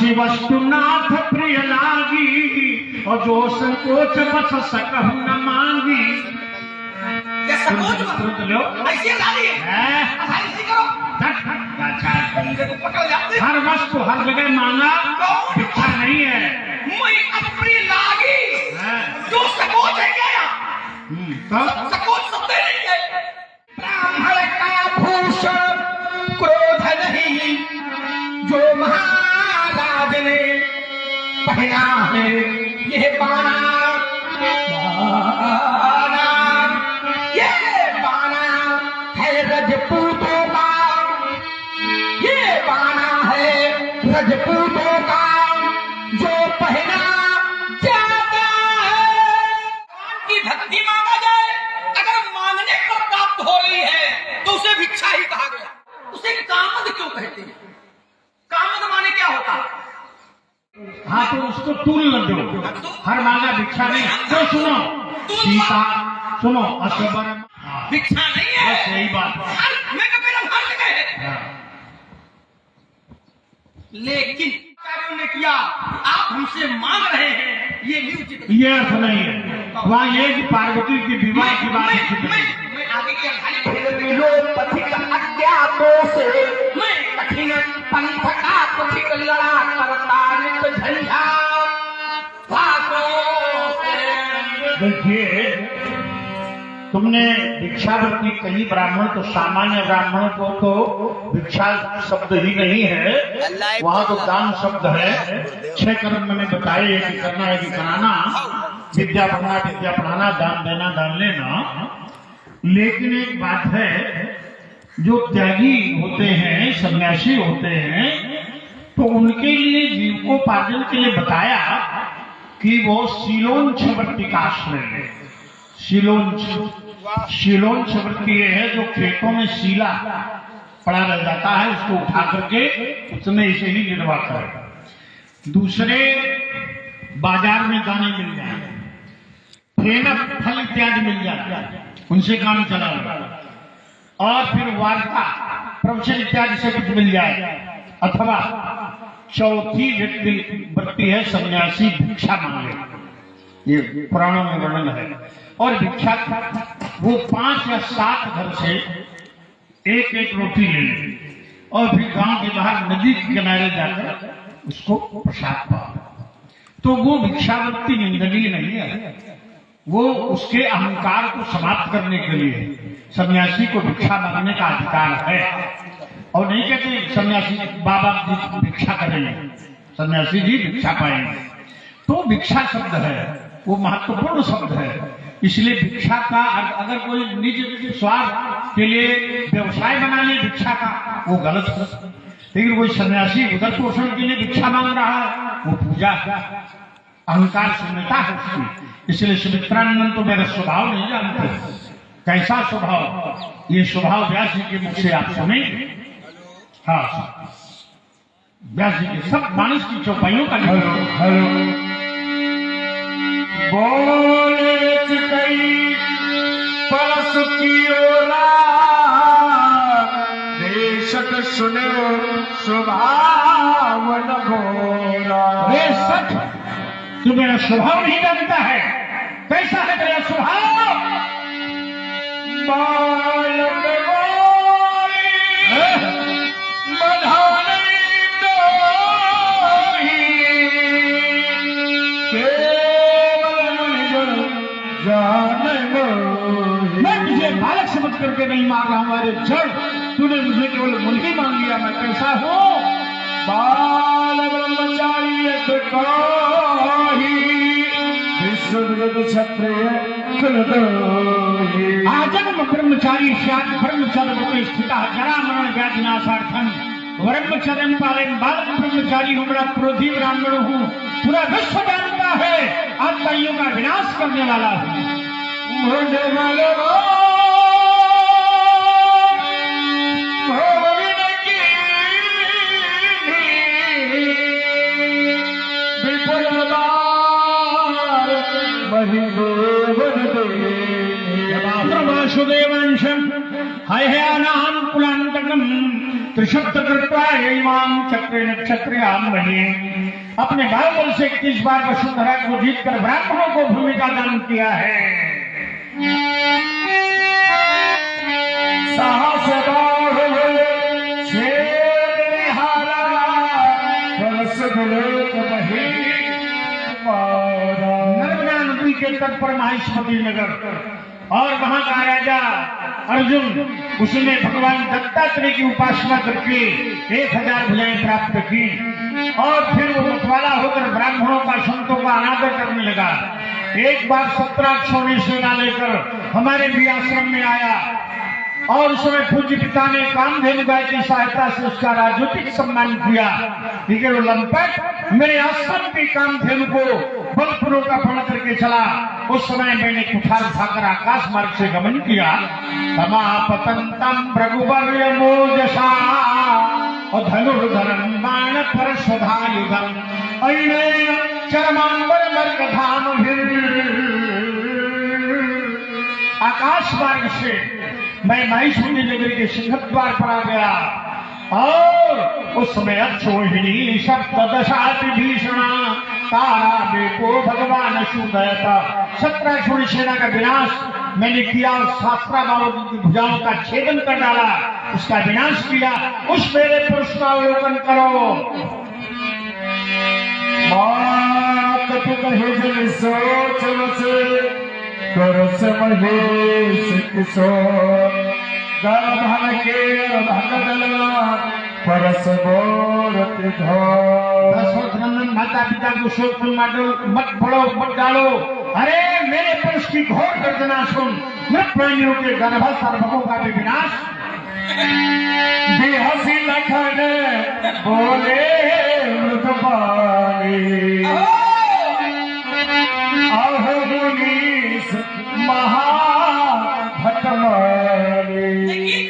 सी वस्तु नाथ प्रिय लागी और जो संकोच बस सकहु न मांगी। ये सकोच लो ऐसे डाली है ऐसे करो पकड़ जाते। हर वस्तु हर जगह मांगा भिक्षा नहीं है। मैं अपनी लागी जो सकोच है क्या? सकोच सबसे नहीं है। ब्राह्मण का भूषण क्रोध नहीं, जो महाराज ने पहना है ये बाना, ये बाना है रजपूतों का, ये बाना है रजपूतों का, जो पहना जाता है। की भक्ति मांगा जाए, अगर मांगने पर प्राप्त हो रही है तो उसे भिक्षा ही कहा गया। उसे कामद क्यों कहते हैं? कामद माने क्या होता? हाँ तो उसको तूल न दो, हर मांगा भिक्षा नहीं। तो सुनो सीता, सुनो असबर भिक्षा नहीं है। सही बात मैं कभी हर जगह है। लेकिन कार्यों ने किया, आप हमसे मांग रहे हैं, ये भी उचित ये अर्थ नहीं है। वहाँ ये कि पार्वती की विवाह की बात मैं आगे की पथिक अज्ञातों से मैं कठिन पंथ का पथिक लड़ा करता नित झंझा देखिए तुमने भिक्षावृत्ति कही ब्राह्मण, तो सामान्य ब्राह्मण को तो भिक्षा शब्द ही नहीं है, वहाँ तो दान शब्द है। 6 कर्म मैंने बताए कि करना है कि कराना, विद्या पढ़ना विद्या पढ़ाना, दान देना दान लेना। लेकिन एक बात है, जो त्यागी होते हैं सन्यासी होते हैं तो उनके लिए जीविकोपार्जन के लिए बताया कि वो शीलोंच वृत्ति का आश्रय है। शीलोंच वृत्ति ये है जो खेतों में शीला पड़ा रह जाता है, उसको उठा करके उसमें इसे ही निर्वाह करे। दूसरे बाजार में दाने मिल जाए, फेनक फल इत्यादि मिल जाए, उनसे काम चला और फिर वार्ता प्रवचन इत्यादि से कुछ मिल जाए। अथवा चौथी वृत्ति है सन्यासी भिक्षा मांगे, ये पुराणों में वर्णन है। और भिक्षा वो 5 या 7 घर से एक एक रोटी ले ले और फिर गांव के बाहर नदी के किनारे जाकर उसको प्रसाद पाओ। तो वो भिक्षावृत्ति निंदनीय नहीं है, वो उसके अहंकार को समाप्त करने के लिए सन्यासी को भिक्षा मांगने का अधिकार है। और नहीं कहते सन्यासी बाबा जी भिक्षा करेंगे, सन्यासी जी भिक्षा पाएंगे। तो भिक्षा शब्द है वो महत्वपूर्ण शब्द है। इसलिए भिक्षा का अगर कोई निज स्वार्थ के लिए व्यवसाय बना ले भिक्षा का, वो गलत है। लेकिन कोई सन्यासी उदर पोषण के लिए भिक्षा मांग रहा है, वो पूजा अहंकार शून्यता है उसकी। इसलिए सुमित्रानंद तो मेरा स्वभाव नहीं जानते, कैसा स्वभाव, ये स्वभाव व्यास जी के मुख से आप सुनेंगे। हाँ व्यास जी के सब मानस की चौपाइयों का बोले चिकई परस की ओला देशक सुने स्वभाव न घोरा। वे सच तू मेरा स्वभाव नहीं जानता है, कैसा है मेरा स्वभाव? बालक मैं तुझे बालक समझ करके नहीं मांग रहा हूँ, अरे जड़ तूने मुझे केवल मुन ही मांग लिया। मैं कैसा हूँ? बाल ब्रह्मचारी आजन्म ब्रह्मचारी ब्रह्मचर्य स्थित जरा मरण व्याधि नाशार्थन ब्रह्मचर्य पालन बालक ब्रह्मचारी हूँ, बड़ा क्रोधी ब्राह्मण हूँ, पूरा विश्व जानता है आत्माइयों का विनाश करने वाला हूँ। वासुदेवंशम हयनाम कुलांतकम त्रिशब्द कृत्वा यमाम चक्रे नक्षत्रयाम बने। अपने बाहुबल से 21 बार वसुंधरा को जीतकर ब्राह्मणों को भूमि का दान किया है। साहस बाहुबल शेर हारा परस गुलोक मही मारा। नर्मदा नदी के तट पर माहिष्मती नगर और वहां का राजा अर्जुन, उसने भगवान दत्तात्रेय की उपासना करके 1000 भुजाएं प्राप्त की और फिर वो मतवाला होकर ब्राह्मणों का, संतों का अनादर करने लगा। एक बार 17 ने सेना लेकर हमारे भी आश्रम में आया और उस समय पूज्य पिता ने कामधेनु गाय की सहायता से उसका राजनीतिक सम्मान किया। ठीक है, वो लंपट मेरे आश्रम की कामधेनु को बलपूर्वक अपहरण करके चला। उस समय मैंने कुठार उठाकर आकाश मार्ग से गमन किया। समापतंतम भृगुवर्य मोजसा और धनुर्धरम बाण परशुधायुधम अयने चरमांबर मर्गधाम। आकाश मार्ग से मैं माहिष्मती नगर के सिंहद्वार पर आ गया और उस समय अक्षोहिणी शब्द दशाति भीषणा तारा बेको भगवान सुदयता। 17 सेना का विनाश मैंने किया और शास्त्रा बाबू की भुजाओं का छेदन कर डाला, उसका विनाश किया। उस मेरे पुरुष का अवलोकन करो। सोच करस महेश किशोर गर्भन के भगदला परस बोरत घोर। दशरथ माता पिता को शोक मत पड़ो, मत डालो। अरे मेरे पुरुष की घोर गर्जना सुन, मृत प्राणियों के गर्भ सर्वकों का भी विनाश। बेहसी लखन बोले मृतपाली आहो मुनीस महाभटमाली।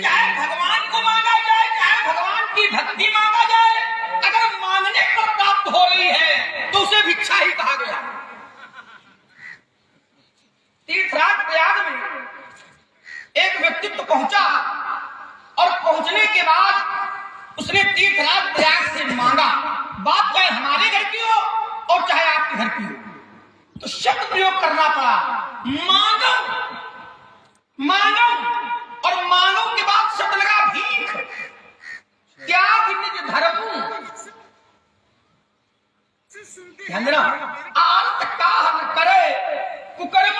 चाहे भगवान को मांगा जाए, चाहे भगवान की भक्ति मांगा जाए, अगर मांगने पर प्राप्त हो रही है तो उसे भिक्षा ही कहा गया। तीर्थराज प्रयाग में एक व्यक्तित्व पहुंचा और पहुंचने के बाद उसने तीर्थराज प्रयाग से मांगा। बात चाहे हमारे घर की हो और चाहे आपके घर की हो, तो शब्द प्रयोग करना पड़ा, मांगो मांगो। और मांगो के बाद शब्द लगा भीख। क्या निज धर्म आंत काहन करे कुकर्म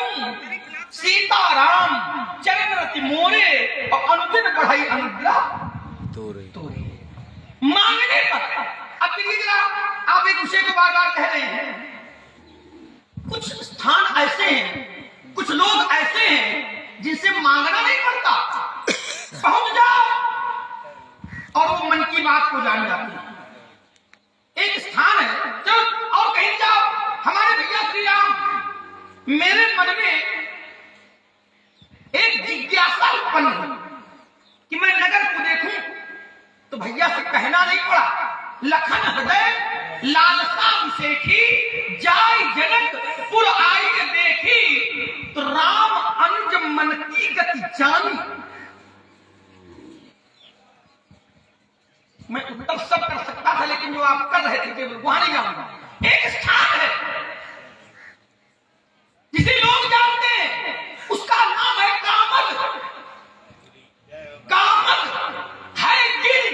सीताराम चरण रति मोरे और अनुदिन बढ़ाई अनुग्रह तोरे। मांगने पर अब देखिए जरा, आप एक विषय को बार बार कह रहे हैं। कुछ स्थान ऐसे हैं, कुछ लोग ऐसे हैं जिनसे मांगना नहीं पड़ता, पहुंच जाओ और वो मन की बात को जान जाती है। एक स्थान है, चलो और कहीं जाओ। हमारे भैया श्री राम, मेरे मन में एक जिज्ञासा उत्पन्न हुई कि मैं नगर को देखूं, तो भैया से कहना नहीं पड़ा। लखन हृदय लालसा विशेखी जाय जनक पुर आई देखी, तो राम अनुज मन की गति जानी। मैं उत्तर सब कर सकता था, लेकिन जो आप कर रहे थे वहां नहीं जाऊंगा। एक स्थान है जिसे लोग जानते हैं, उसका नाम है कामद। कामद है गिर,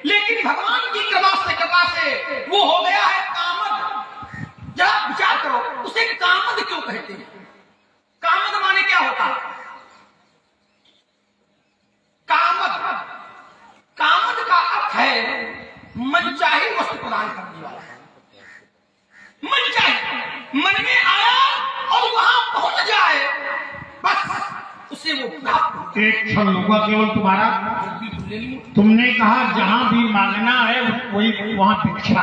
लेकिन भगवान की कृपा से वो हो गया है कामद। जरा विचार करो, उसे कामद क्यों कहते हैं? कामद माने क्या होता है? कामद, कामद का अर्थ है मनचाही वस्तु प्रदान करने वाला। मनचाही, मन में आया और वहां पहुंच जाए, बस उसे वो प्राप्त। एक क्षण होगा केवल तुम्हारा। तुमने कहा जहां भी मांगना है वही वहां भिक्षा।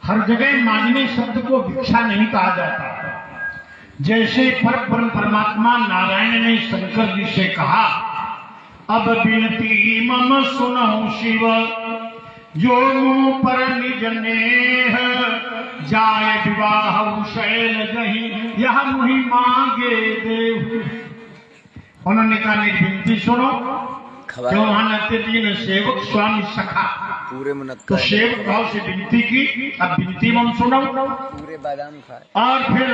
हर जगह मांगने शब्द को भिक्षा नहीं कहा जाता। जैसे परब्रह्म परमात्मा नारायण ने शंकर जी से कहा, अब बिनती मम सुनहु शिव, जो मुंह पर निज नेह, जाय विवाह शैल जही, यह मुहि मांगे देव। उन्होंने कहा मेरी विनती सुनो, क्यों वहां लगते थे सेवक स्वामी सखा, पूरे में तो सेवक भाव से विनती की। अब विनती मन सुनो, पूरे बादाम खाए। और फिर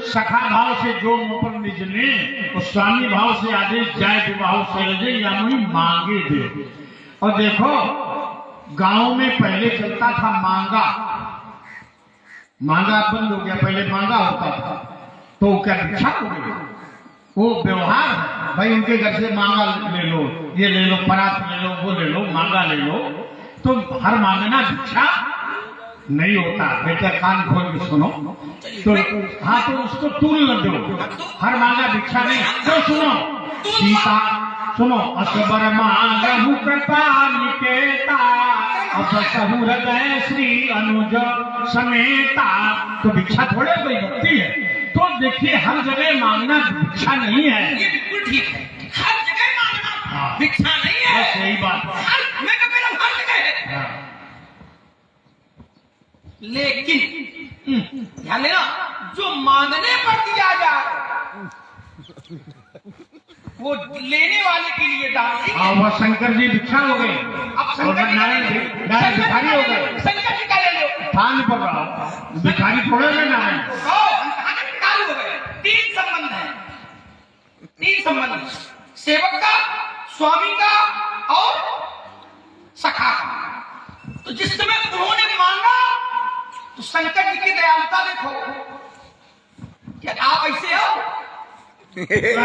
सखा भाव से जो मुंह पर निजने, तो स्वामी भाव से आदेश जाए विवाह से या मुझे मांगे दे। और देखो गांव में पहले चलता था मांगा, मांगा बंद हो गया, पहले मांगा होता था। तो क्या भिक्षा हो गई, वो व्यवहार है भाई, उनके घर से मांगा ले लो, ये ले लो, परात ले लो, वो ले लो, मांगा ले लो। तो हर मांगना भिक्षा नहीं होता। बेटा कान खोल के सुनो, तो हाँ तो उसको तूल न दो, हर मांगा भिक्षा नहीं। तो सुनो सीता, सुनो असबर मांगहु कृपा निकेता, अब सहु हृदय श्री अनुज समेता। तो भिक्षा थोड़े कोई भक्ति है। तो देखिए हर जगह मांगना भिक्षा नहीं है। ये बिल्कुल ठीक है, हर जगह मांगना हाँ। भिक्षा नहीं है। सही बात। मैं कह रहा हूं हर जगह है। हाँ। लेकिन ध्यान देना, जो मांगने पर दिया जाए वो लेने वाले के लिए दान नहीं है। वह शंकर जी भिक्षा हो गए, अब और शंकर जी नारायण भिखारी हो गए। शंकर जी का ले लो, थान पर रहो, भिखारी थोड़े में नारायण। भिखारी हो गए। तीन संबंध है, तीन संबंध, सेवक का, स्वामी का और सखा का। तो जिस समय उन्होंने मांगा तो शंकर जी की दयालुता देखो, क्या आप ऐसे हो?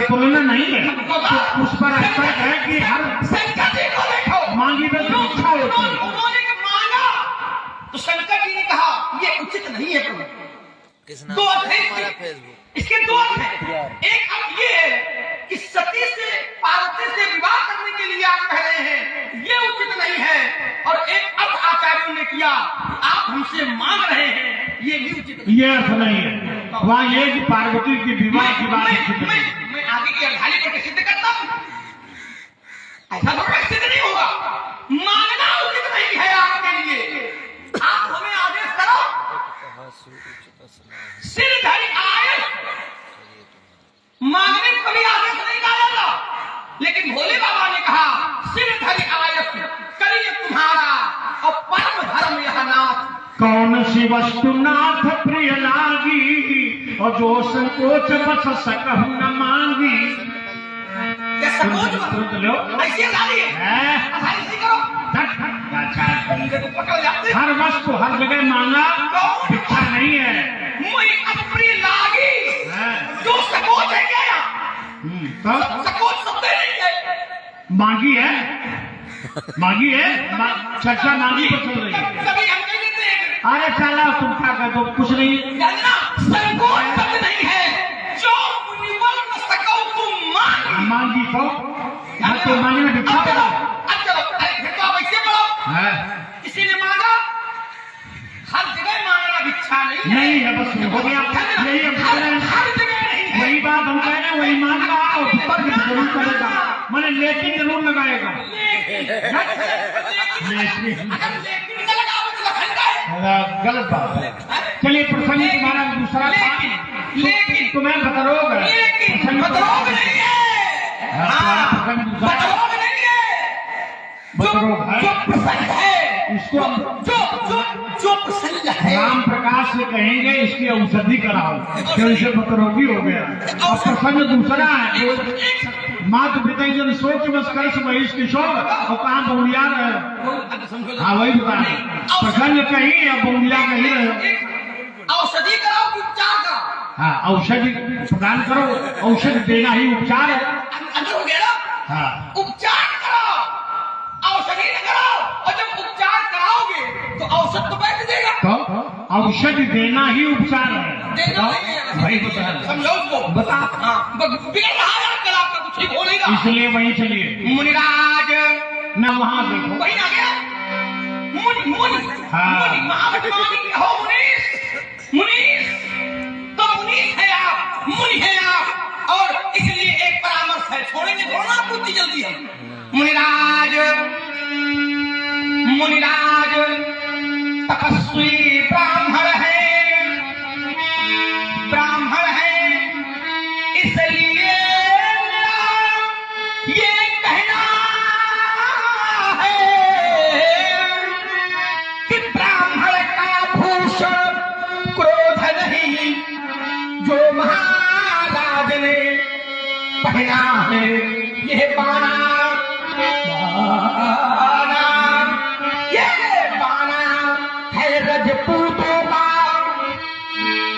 तुलना नहीं है, तो उस पर ऐसा है कि हर शंकर जी को देखो, मांगी में तो भिक्षा होती है। उन्होंने मांगा तो शंकर जी ने कहा ये उचित नहीं है प्रभु। किसना दो अर्थ है हमारा इसके, फेसबुक इसके दो अर्थ है। एक अर्थ ये है कि सती से, पार्वती से विवाह करने के लिए आप कह रहे हैं, ये उचित नहीं है। और एक अर्थ आचार्यों ने किया, आप हमसे मांग रहे हैं, ये भी उचित नहीं। ये अर्थ नहीं है, वहाँ ये कि पार्वती के विवाह की बात उचित नहीं। मैं आगे की अर्धाली को सिद्ध करता हूँ, ऐसा थोड़ा सिद्ध नहीं होगा। मांगना उचित नहीं है आपके लिए, आप हमें आदेश करो, सिरधरी आयस। मांगने को कभी आदेश नहीं कहा जाता, लेकिन भोले बाबा ने कहा सिरधरी आयस करिए तुम्हारा और परम धर्म यह नाथ। कौन सी वस्तु नाथ प्रिय लागी, और जो संकोच बस सकहु न मांगी। क्या सपोज तुरंत लो। ऐसे गाली है, ऐसे करो, इनके तो पकड़ जाते। हर वस्तु हर जगह मांगा भिक्षा नहीं है। मुझे अप्रिय लागी, है। जो सकोच है क्या? तो सकोच शब्द नहीं है, मांगी है, मांगी है, चर्चा मांगी पर चल रही है। कभी हम नहीं देते हैं। अरे चला तुम क्या कर दो, कुछ नहीं। जानना संकोच शब्द नहीं है, जो मुनिवर न सको तुम मांग। मांगी तो मांगी में भिक्षा करो। अब चलो, अरे फिर तो आप ऐसे पढ़ो, है किसी ने मांगा, हर जगह मांगना भिक्षा नहीं है। नहीं है, बस हो गया, यही हम कह रहे हैं। हर जगह नहीं है। वही बात हम कह रहे हैं, वही मांगा और ऊपर भी जरूर करेगा, मैंने लेकिन जरूर लगाएगा। लेकिन न लगाओ तो लखनऊ है। गलत बात है। चलिए प्रसंग तुम्हारा दूसरा लेकिन तुम्हें बतरोग है, लेकिन प्रसंग बतरोग नहीं है। हाँ, प्रसंग दूसरा बतरोग नहीं है। बतरोग है। जो प्रसंग है, इसको हम जो प्रसंग है, राम प्रकाश से कहेंगे इसकी औषधि कराओ, तो इसे बतरोगी हो गया। और प्रसंग दूसरा है, मात पिता जन सोच बस कर महेश किशोर, और कहाँ बउलिया रहे। हाँ वही बता रहे, प्रसंग कहीं अब बउलिया कहीं रहे। औषधि कराओ कि उपचार कराओ? हाँ औषधि प्रदान करो, औषधि देना ही उपचार है। अंदर हो गया ना? हाँ उपचार कराओ, औषधि न कराओ। और जब उपचार कराओगे तो औषध तो बैठ देगा। तो औषधि देना ही उपचार है। देना नहीं है। वही बता रहे। समझो उसको। बता। हाँ, बिगड़ रहा है आजकल, आपका कुछ ठीक हो नहीं रहा। इसलिए वही चलिए मुनिराज न वहां देखो। वही आ गया, मुनि मुनि हाँ। मुनि महाविद्वानी हो, मुनीष मुनीष, तो मुनीष है आप, मुनि है आप। और इसलिए एक परामर्श है, छोड़ेंगे थोड़ा बुद्धि जल्दी है। मुनिराज मुनिराज तपस्वी ब्राह्मण है, ब्राह्मण है, इसलिए ये कहना पहना है ये बाना, बाना, ये बाना है रजपूतों का,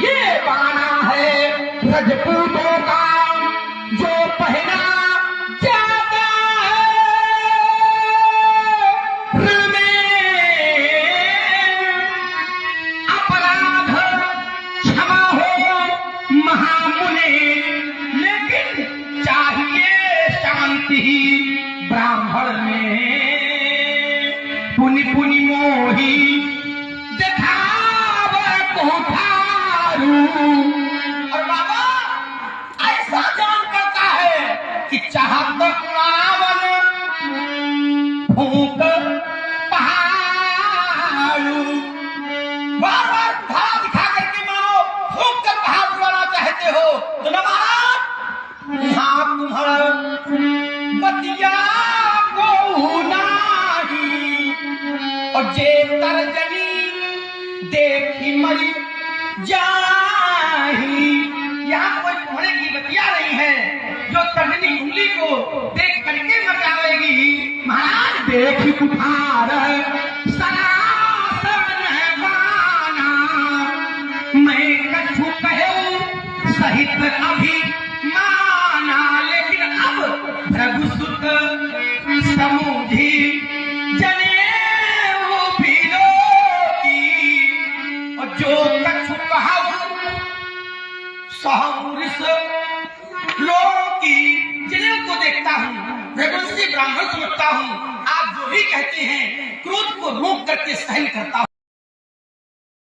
ये बाना है रजपूतों का, जो पहना जाता है रण में अपराध क्षमा हो महामुनि, लेकिन चाहिए शांति ब्राह्मण में, पुनि पुनि मोही दिखाव कुठारू। और बाबा ऐसा जान करता है कि चाहत रावण फूंक पहाड़ू, बार बार धारा दिखा करके मानो फूंक कर पहाड़ उड़ाना चाहते हो तो न महाराज, यहाँ तुम्हारा बतिया को नाही, और जे तर्जनी देखी मरी जाही। यहाँ कोई तुम्हारे की बतिया नहीं है जो तर्जनी उंगली को देख करके मर जाएगी। महाराज देखी कुठार सनातन बाना, मैं कछु कहूं सहित अभी माना, लेकिन अब रघुसुत समुझी जनेऊ बिलोकी, और जो कछु कहूं सहमुरिस लोकी। जनेऊ को देखता हूँ, रघुवंशी ब्राह्मण समझता हूँ, आप जो भी कहते हैं क्रोध को रोक करके सहन करता हूँ।